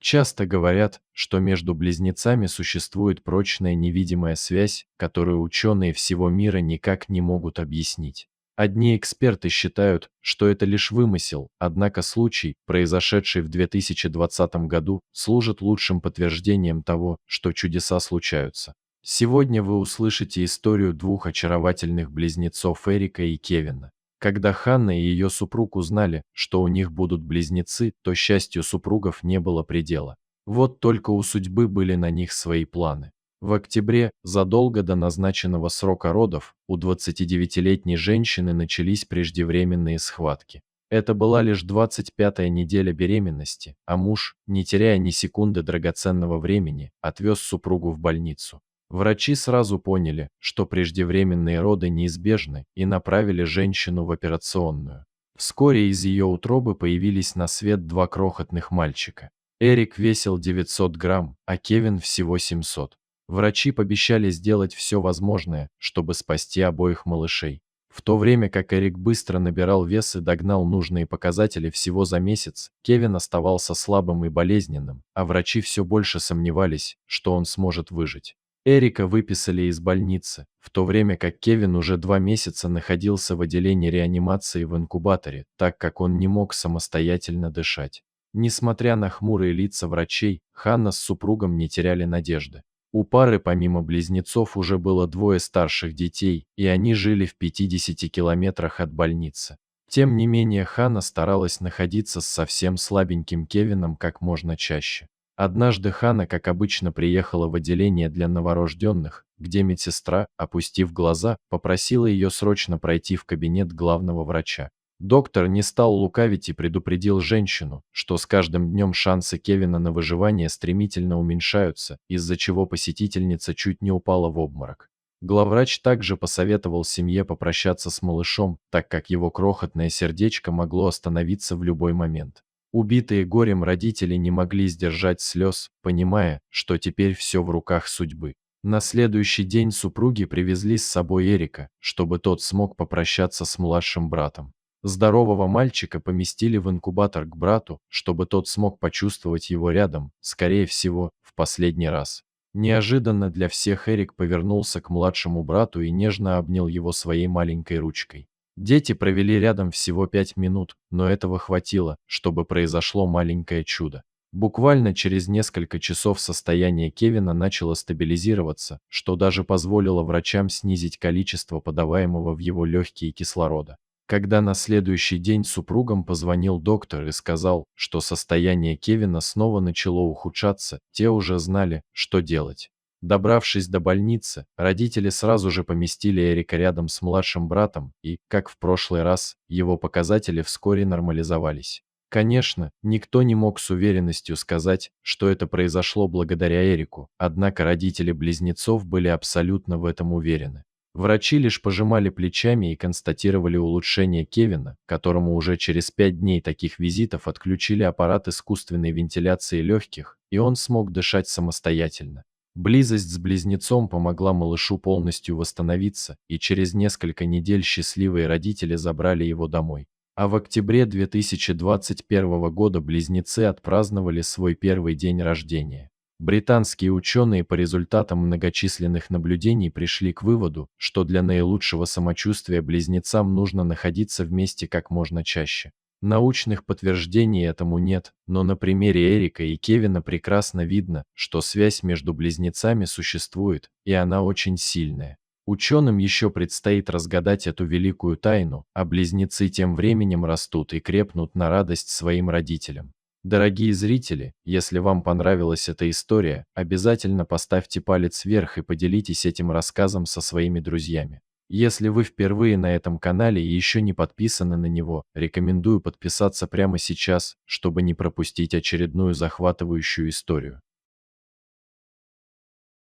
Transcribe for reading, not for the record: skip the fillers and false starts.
Часто говорят, что между близнецами существует прочная невидимая связь, которую ученые всего мира никак не могут объяснить. Одни эксперты считают, что это лишь вымысел, однако случай, произошедший в 2020 году, служит лучшим подтверждением того, что чудеса случаются. Сегодня вы услышите историю двух очаровательных близнецов Эрика и Кевина. Когда Ханна и ее супруг узнали, что у них будут близнецы, то счастью супругов не было предела. Вот только у судьбы были на них свои планы. В октябре, задолго до назначенного срока родов, у 29-летней женщины начались преждевременные схватки. Это была лишь 25-я неделя беременности, а муж, не теряя ни секунды драгоценного времени, отвез супругу в больницу. Врачи сразу поняли, что преждевременные роды неизбежны, и направили женщину в операционную. Вскоре из ее утробы появились на свет два крохотных мальчика. Эрик весил 900 грамм, а Кевин всего 700. Врачи пообещали сделать все возможное, чтобы спасти обоих малышей. В то время как Эрик быстро набирал вес и догнал нужные показатели всего за месяц, Кевин оставался слабым и болезненным, а врачи все больше сомневались, что он сможет выжить. Эрика выписали из больницы, в то время как Кевин уже 2 месяца находился в отделении реанимации в инкубаторе, так как он не мог самостоятельно дышать. Несмотря на хмурые лица врачей, Ханна с супругом не теряли надежды. У пары помимо близнецов уже было двое старших детей, и они жили в 50 километрах от больницы. Тем не менее Ханна старалась находиться с совсем слабеньким Кевином как можно чаще. Однажды Ханна, как обычно, приехала в отделение для новорожденных, где медсестра, опустив глаза, попросила ее срочно пройти в кабинет главного врача. Доктор не стал лукавить и предупредил женщину, что с каждым днем шансы Кевина на выживание стремительно уменьшаются, из-за чего посетительница чуть не упала в обморок. Главврач также посоветовал семье попрощаться с малышом, так как его крохотное сердечко могло остановиться в любой момент. Убитые горем родители не могли сдержать слез, понимая, что теперь все в руках судьбы. На следующий день супруги привезли с собой Эрика, чтобы тот смог попрощаться с младшим братом. Здорового мальчика поместили в инкубатор к брату, чтобы тот смог почувствовать его рядом, скорее всего, в последний раз. Неожиданно для всех Эрик повернулся к младшему брату и нежно обнял его своей маленькой ручкой. Дети провели рядом всего 5 минут, но этого хватило, чтобы произошло маленькое чудо. Буквально через несколько часов состояние Кевина начало стабилизироваться, что даже позволило врачам снизить количество подаваемого в его легкие кислорода. Когда на следующий день супругам позвонил доктор и сказал, что состояние Кевина снова начало ухудшаться, те уже знали, что делать. Добравшись до больницы, родители сразу же поместили Эрика рядом с младшим братом и, как в прошлый раз, его показатели вскоре нормализовались. Конечно, никто не мог с уверенностью сказать, что это произошло благодаря Эрику, однако родители близнецов были абсолютно в этом уверены. Врачи лишь пожимали плечами и констатировали улучшение Кевина, которому уже через 5 дней таких визитов отключили аппарат искусственной вентиляции легких, и он смог дышать самостоятельно. Близость с близнецом помогла малышу полностью восстановиться, и через несколько недель счастливые родители забрали его домой. А в октябре 2021 года близнецы отпраздновали свой первый день рождения. Британские ученые по результатам многочисленных наблюдений пришли к выводу, что для наилучшего самочувствия близнецам нужно находиться вместе как можно чаще. Научных подтверждений этому нет, но на примере Эрика и Кевина прекрасно видно, что связь между близнецами существует, и она очень сильная. Ученым еще предстоит разгадать эту великую тайну, а близнецы тем временем растут и крепнут на радость своим родителям. Дорогие зрители, если вам понравилась эта история, обязательно поставьте палец вверх и поделитесь этим рассказом со своими друзьями. Если вы впервые на этом канале и еще не подписаны на него, рекомендую подписаться прямо сейчас, чтобы не пропустить очередную захватывающую историю.